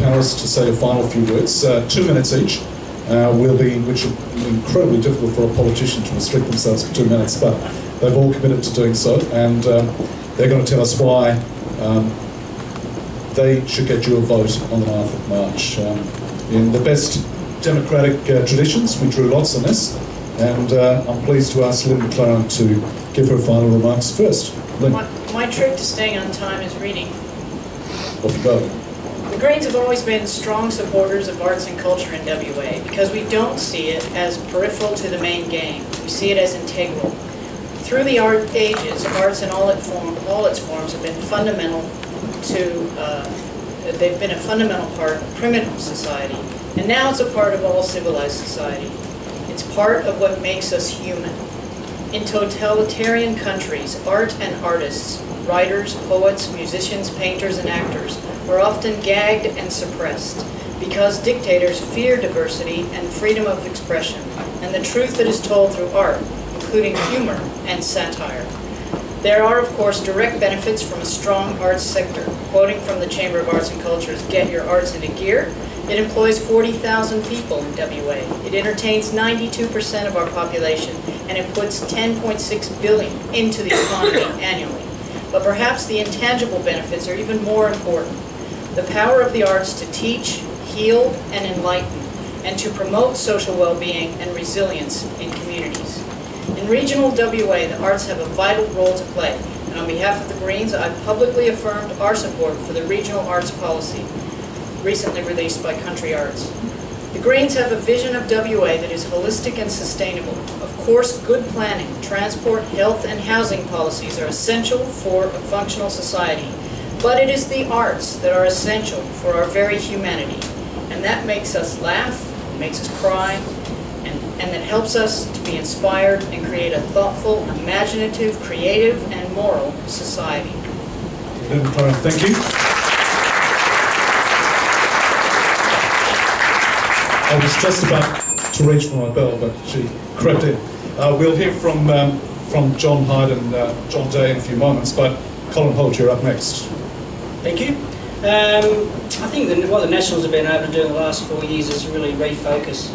panellists to say a final few words. 2 minutes each, which will be incredibly difficult for a politician to restrict themselves to 2 minutes, but they've all committed to doing so, and they're going to tell us why they should get your vote on the 9th of March. In the best democratic traditions, we drew lots on this, and I'm pleased to ask Lynn Maclaren to give her final remarks first. Lynn. My trick to staying on time is reading. Off you go. The Greens have always been strong supporters of arts and culture in WA because we don't see it as peripheral to the main game. We see it as integral. Through the ages, arts in all its forms have been fundamental to, they've been a fundamental part of primitive society, and now it's a part of all civilized society. It's part of what makes us human. In totalitarian countries, art and artists, writers, poets, musicians, painters, and actors are often gagged and suppressed because dictators fear diversity and freedom of expression and the truth that is told through art, including humor and satire. There are, of course, direct benefits from a strong arts sector. Quoting from the Chamber of Arts and Culture's Get Your Arts into Gear, it employs 40,000 people in WA. It entertains 92% of our population, and it puts $10.6 billion into the economy annually. But perhaps the intangible benefits are even more important. The power of the arts to teach, heal, and enlighten, and to promote social well-being and resilience in communities. In regional WA, the arts have a vital role to play, and on behalf of the Greens, I've publicly affirmed our support for the regional arts policy recently released by Country Arts. The Greens have a vision of WA that is holistic and sustainable. Of course, good planning, transport, health, and housing policies are essential for a functional society, but it is the arts that are essential for our very humanity, and that makes us laugh, makes us cry, and that helps us to be inspired and create a thoughtful, imaginative, creative, and moral society. Lynn Maclaren, thank you. I was just about to reach for my bell, but she crept in. We'll hear from John Hyde and John Day in a few moments, but Colin Holt, you're up next. Thank you. I think what the Nationals have been able to do in the last 4 years is really refocus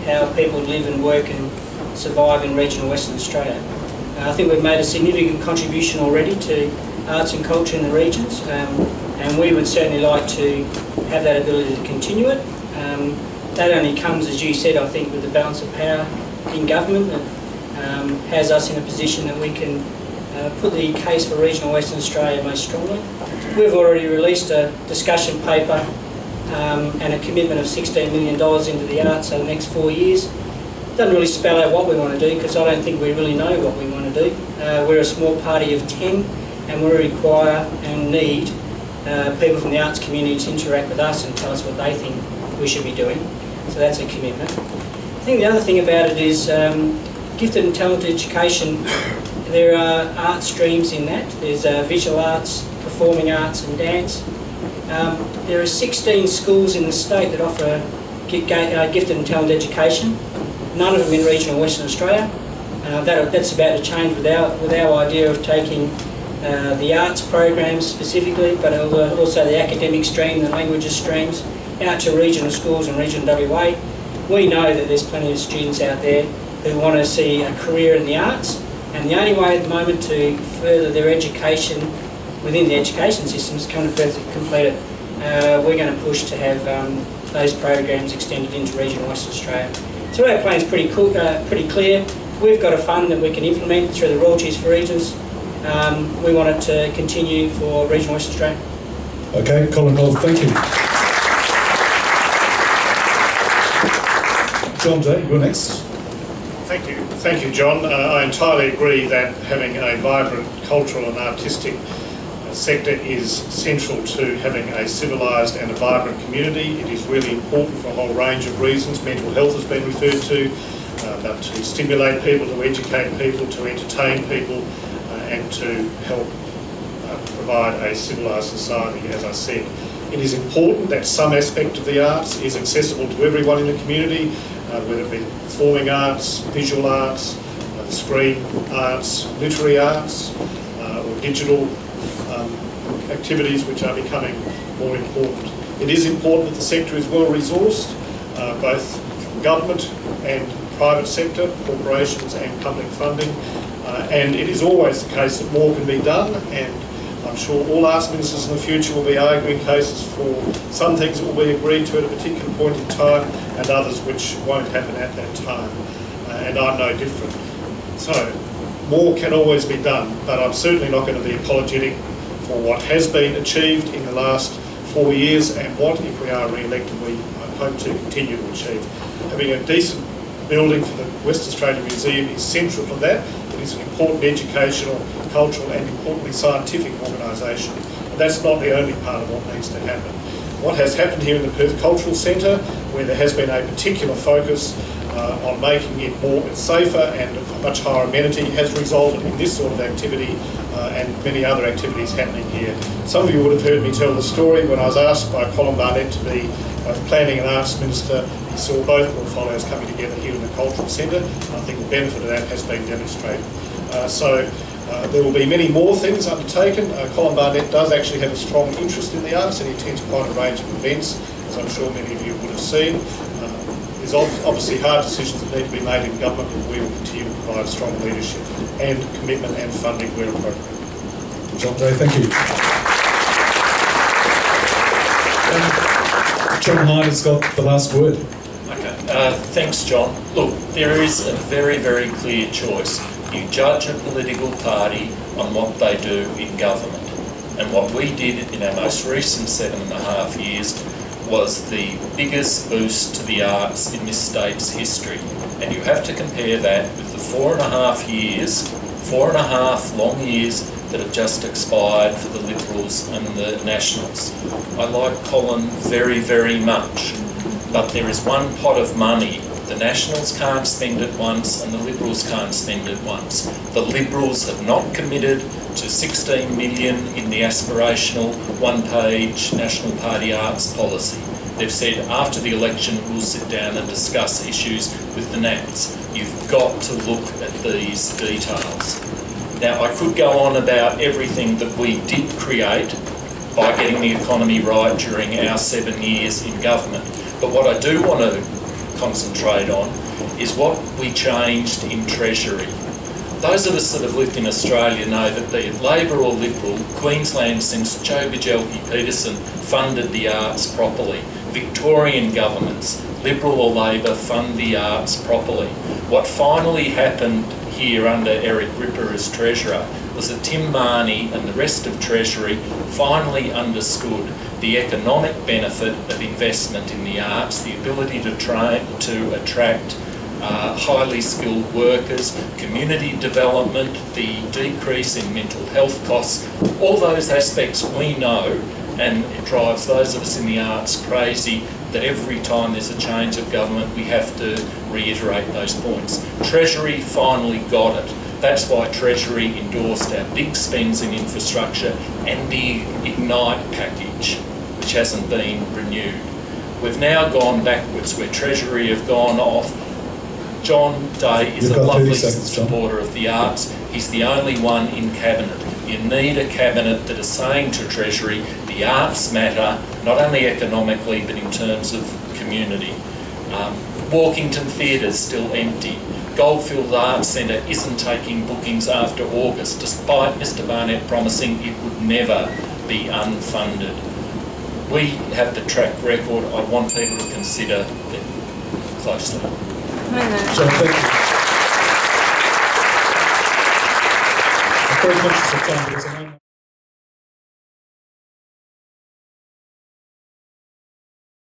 how people live and work and survive in regional Western Australia. I think we've made a significant contribution already to arts and culture in the regions, and we would certainly like to have that ability to continue it. That only comes, as you said, I think, with the balance of power in government that has us in a position that we can put the case for regional Western Australia most strongly. We've already released a discussion paper and a commitment of $16 million into the arts over the next 4 years. Doesn't really spell out what we want to do because I don't think we really know what we want to do. We're a small party of 10 and we require and need people from the arts community to interact with us and tell us what they think we should be doing. So that's a commitment. I think the other thing about it is gifted and talented education. There are art streams in that. There's visual arts, performing arts and dance. There are 16 schools in the state that offer gifted and talented education. None of them in regional Western Australia. That's about to change with our idea of taking the arts programs specifically, but also the academic stream, the languages streams, out to regional schools and regional WA. We know that there's plenty of students out there who want to see a career in the arts, and the only way at the moment to further their education within the education system is to come to complete it. We're going to push to have those programs extended into regional Western Australia. So our plan is pretty clear. We've got a fund that we can implement through the royalties for regions. We want it to continue for regional Western Australia. Okay, Colin Holt, thank you. John Day, you're next. Thank you, John. I entirely agree that having a vibrant cultural and artistic sector is central to having a civilised and a vibrant community. It is really important for a whole range of reasons. Mental health has been referred to, but to stimulate people, to educate people, to entertain people, and to help provide a civilised society, as I said. It is important that some aspect of the arts is accessible to everyone in the community, whether it be performing arts, visual arts, screen arts, literary arts, or digital activities which are becoming more important. It is important that the sector is well resourced, both from government and private sector, corporations and public funding, and it is always the case that more can be done, and I'm sure all arts ministers in the future will be arguing cases for some things that will be agreed to at a particular point in time and others which won't happen at that time, and I'm no different. So, more can always be done, but I'm certainly not going to be apologetic for what has been achieved in the last 4 years and what, if we are re-elected, we hope to continue to achieve. Having a decent building for the West Australia Museum is central to that. It is an important educational, cultural and importantly scientific organisation. But that's not the only part of what needs to happen. What has happened here in the Perth Cultural Centre, where there has been a particular focus on making it more safer and of much higher amenity, has resulted in this sort of activity and many other activities happening here. Some of you would have heard me tell the story when I was asked by Colin Barnett to be both Planning and Arts Minister. He saw both portfolios coming together here in the Cultural Centre. I think the benefit of that has been demonstrated. There will be many more things undertaken. Colin Barnett does actually have a strong interest in the arts and he attends quite a range of events, as I'm sure many of you would have seen. There's obviously hard decisions that need to be made in government, but we will continue to provide strong leadership and commitment and funding where appropriate. John Day, thank you. John Hyde has got the last word. Okay, thanks John. Look, there is a very, very clear choice. You judge a political party on what they do in government. And what we did in our most recent 7.5 years was the biggest boost to the arts in this state's history. And you have to compare that with the 4.5 long years that have just expired for the Liberals and the Nationals. I like Colin very, very much, but there is one pot of money. The Nationals can't spend it once and the Liberals can't spend it once. The Liberals have not committed to 16 million in the aspirational one-page National Party arts policy. They've said after the election we'll sit down and discuss issues with the Nats. You've got to look at these details. Now I could go on about everything that we did create by getting the economy right during our 7 years in government. But what I do want to concentrate on is what we changed in Treasury. Those of us that have lived in Australia know that be it Labor or Liberal, Queensland since Joe Bjelke-Petersen funded the arts properly. Victorian governments, Liberal or Labor, fund the arts properly. What finally happened here under Eric Ripper as Treasurer was that Tim Marnie and the rest of Treasury finally understood the economic benefit of investment in the arts, the ability to attract highly skilled workers, community development, the decrease in mental health costs, all those aspects we know, and it drives those of us in the arts crazy that every time there's a change of government we have to reiterate those points. Treasury finally got it. That's why Treasury endorsed our big spends in infrastructure and the Ignite package, which hasn't been renewed. We've now gone backwards where Treasury have gone off. John Day is a lovely supporter of the arts. He's the only one in Cabinet. You need a Cabinet that is saying to Treasury, the arts matter, not only economically, but in terms of community. Walkington Theatre's still empty. Goldfields Arts Centre isn't taking bookings after August, despite Mr Barnett promising it would never be unfunded. We have the track record. I want people to consider it closely. John, thank you. I'm very conscious of time, but it's a moment.